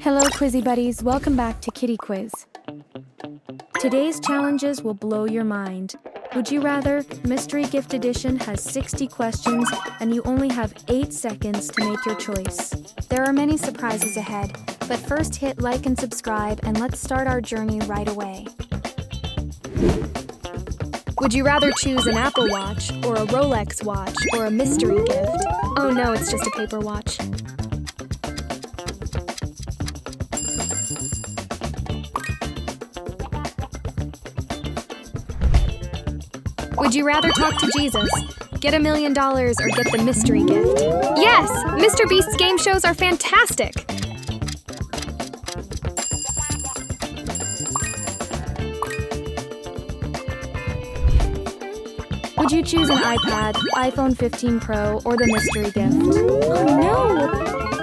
Hello Quizzy Buddies, welcome back to Kitty Quiz. Today's challenges will blow your mind. Would you rather? Mystery Gift Edition has 60 questions and you only have 8 seconds to make your choice. There are many surprises ahead, but first hit like and subscribe and let's start our journey right away. Would you rather choose an Apple Watch or a Rolex watch or a mystery gift? Oh no, it's just a paper watch. Would you rather talk to Jesus, get $1 million, or get the mystery gift? Yes! Mr. Beast's game shows are fantastic! Would you choose an iPad, iPhone 15 Pro, or the mystery gift? Oh no!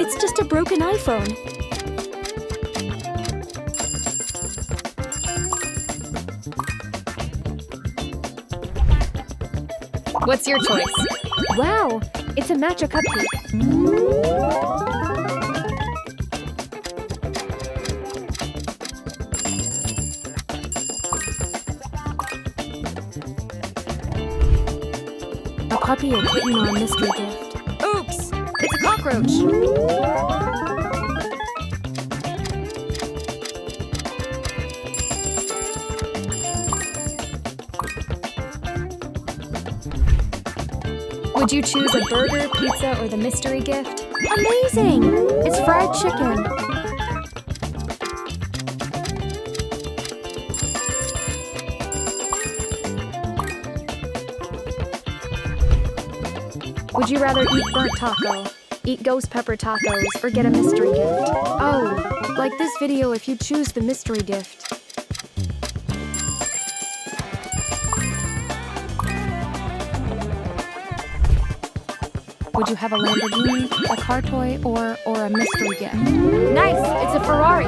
It's just a broken iPhone. What's your choice? Wow, it's a matcha cupcake. A puppy, a kitten, or a mystery gift. Oops, it's a cockroach. Would you choose a burger, pizza, or the mystery gift? Amazing! It's fried chicken. Would you rather eat burnt taco, eat ghost pepper tacos, or get a mystery gift? Oh, like this video if you choose the mystery gift. Would you have a Lamborghini, a car toy, or a mystery gift? Nice! It's a Ferrari!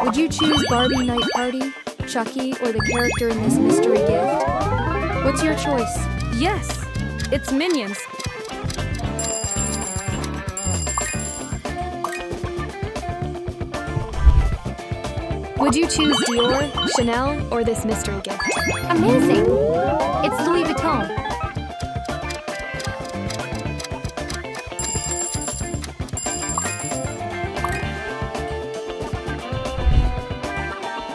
Would you choose Barbie Night Party, Chucky, or the character in this mystery gift? What's your choice? Yes! It's Minions! Would you choose Dior, Chanel, or this mystery gift? Amazing! It's Louis Vuitton.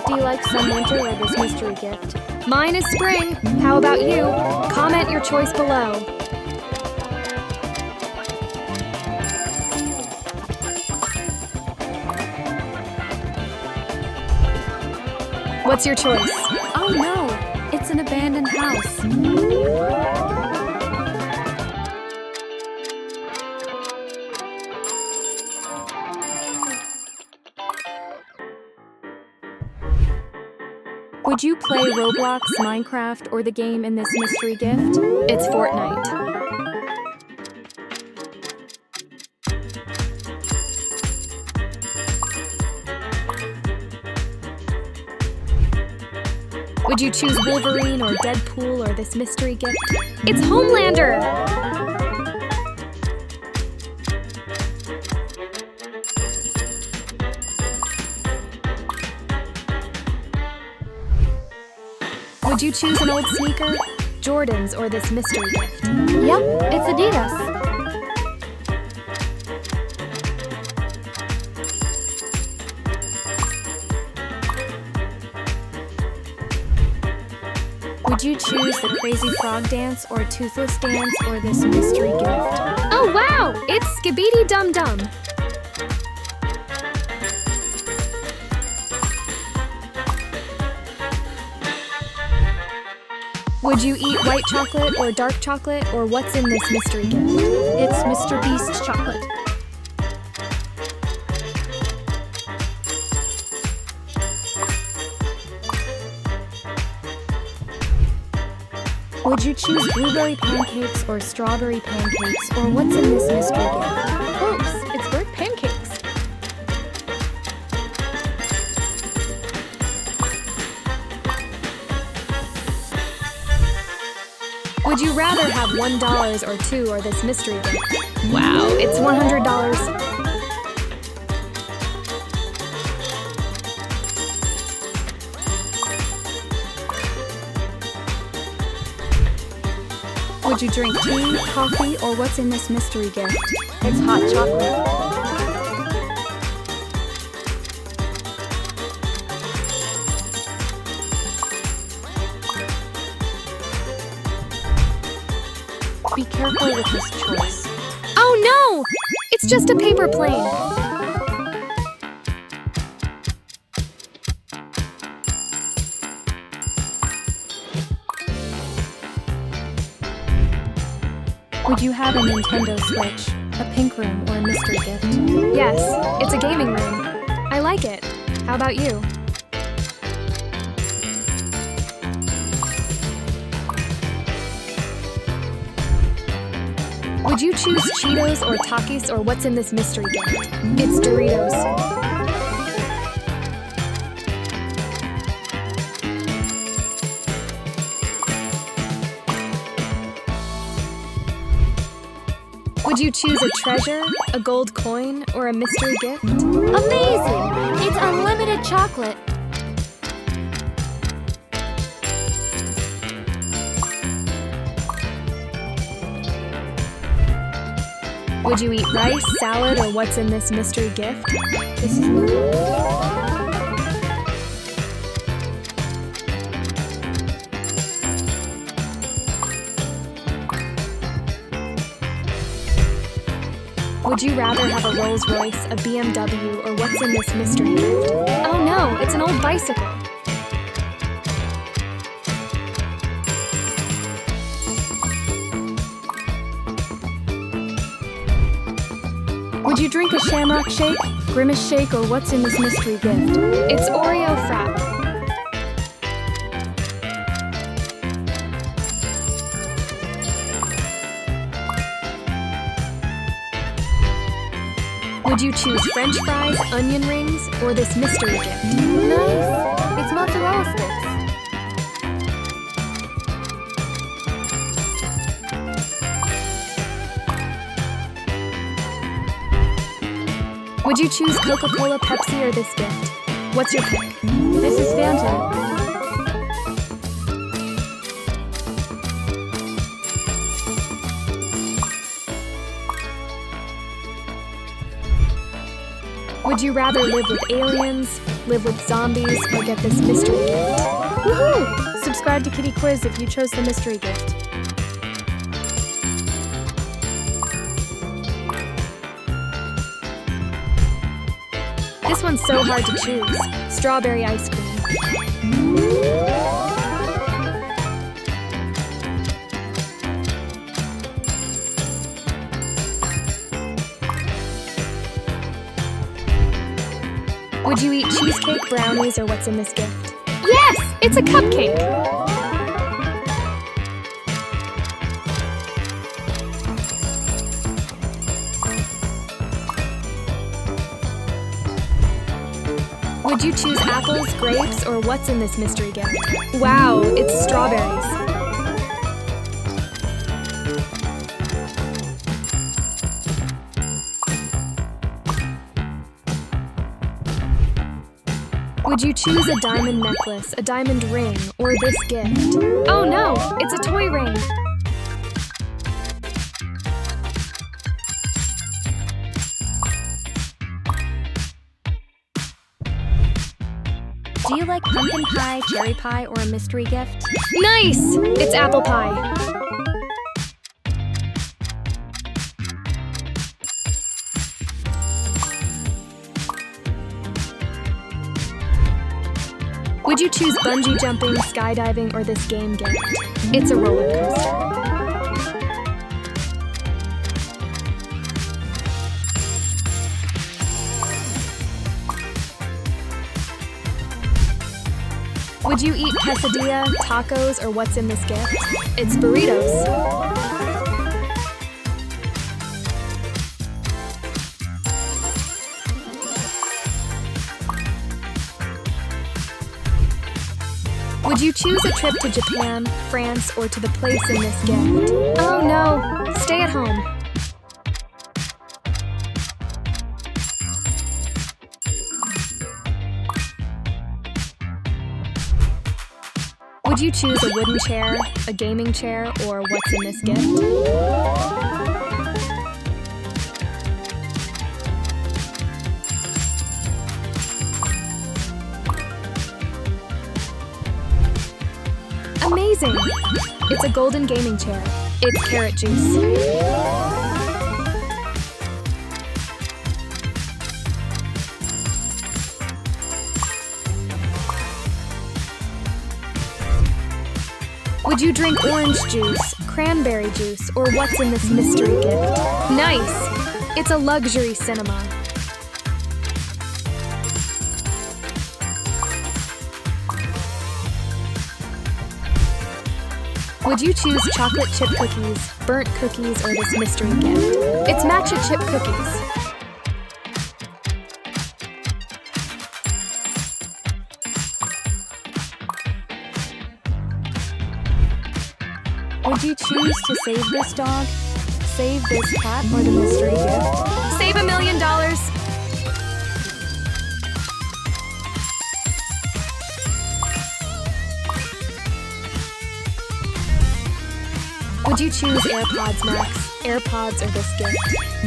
Do you like some winter or this mystery gift? Mine is spring. How about you? Comment your choice below. What's your choice? Oh no, it's an abandoned house. Would you play Roblox, Minecraft, or the game in this mystery gift? It's Fortnite. Would you choose Wolverine or Deadpool or this mystery gift? It's Homelander! Would you choose an old sneaker, Jordans, or this mystery gift? Yep, it's Adidas. Would you choose the Crazy Frog Dance or Toothless Dance or this mystery gift? Oh wow! It's Skibidi Dum Dum! Would you eat white chocolate or dark chocolate or what's in this mystery gift? It's Mr. Beast's chocolate. Would you choose blueberry pancakes or strawberry pancakes, or what's in this mystery gift? Oops, it's burnt pancakes. Would you rather have $1 or two or this mystery gift? Wow, it's $100. Would you drink tea, coffee, or what's in this mystery gift? It's hot chocolate. Be careful with this choice. Oh no! It's just a paper plane. Would you have a Nintendo Switch, a pink room, or a mystery gift? Yes, it's a gaming room. I like it. How about you? Would you choose Cheetos or Takis or what's in this mystery gift? It's Doritos. Would you choose a treasure, a gold coin, or a mystery gift? Amazing! It's unlimited chocolate. Would you eat rice, salad, or what's in this mystery gift? This is Would you rather have a Rolls Royce, a BMW, or what's in this mystery gift? Oh no, it's an old bicycle. Would you drink a Shamrock Shake, Grimace Shake, or what's in this mystery gift? It's Oreo Frap. Would you choose French fries, onion rings, or this mystery gift? Nice! It's mozzarella sticks. Would you choose Coca-Cola, Pepsi, or this gift? What's your pick? This is Fanta. Would you rather live with aliens, live with zombies, or get this mystery gift? Woohoo! Subscribe to Kitty Quiz if you chose the mystery gift. This one's so hard to choose. Strawberry ice cream. Would you eat cheesecake, brownies, or what's in this gift? Yes! It's a cupcake! Would you choose apples, grapes, or what's in this mystery gift? Wow, it's strawberries. Would you choose a diamond necklace, a diamond ring, or this gift? Oh no, it's a toy ring. Do you like pumpkin pie, cherry pie, or a mystery gift? Nice! It's apple pie. Would you choose bungee jumping, skydiving, or this game gift? It's a roller coaster. Would you eat quesadilla, tacos, or what's in this gift? It's burritos. Would Would you choose a trip to Japan, France, or to the place in this gift? Oh no, stay at home. Would you choose a wooden chair, a gaming chair, or what's in this gift? Amazing! It's a golden gaming chair. It's carrot juice. Would you drink orange juice, cranberry juice, or what's in this mystery gift? Nice! It's a luxury cinema. Would you choose chocolate chip cookies, burnt cookies, or this mystery gift? It's matcha chip cookies. Would you choose to save this dog, save this cat, or the mystery gift? Save $1 million! Would you choose AirPods Max, AirPods, or this gift?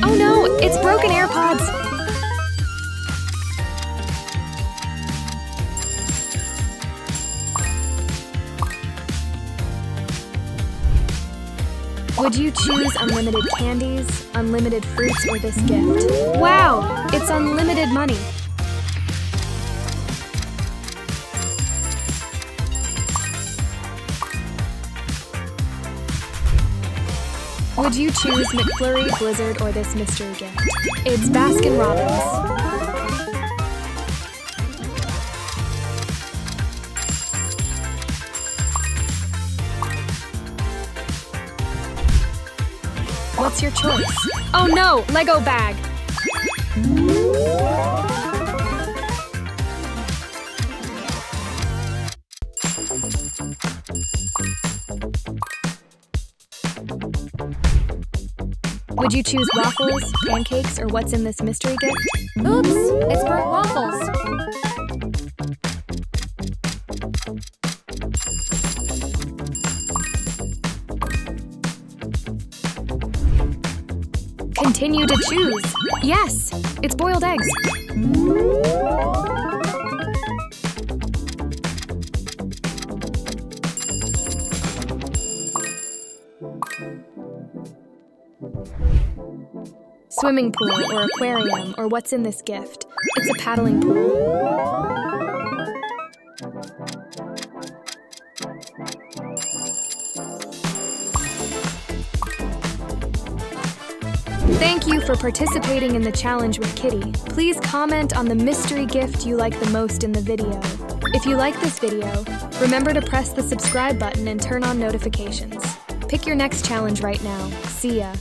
Oh no, it's broken AirPods! Would you choose unlimited candies, unlimited fruits, or this gift? Wow, it's unlimited money. Would you choose McFlurry, Blizzard, or this mystery gift? It's Baskin Robbins. What's your choice? Oh no, Lego bag! Would you choose waffles, pancakes, or what's in this mystery gift? Oops, it's burnt waffles. Continue to choose. Yes, it's boiled eggs. Swimming pool or aquarium or what's in this gift? It's a paddling pool. Thank you for participating in the challenge with Kitty. Please comment on the mystery gift you like the most in the video. If you like this video, remember to press the subscribe button and turn on notifications. Pick your next challenge right now. See ya!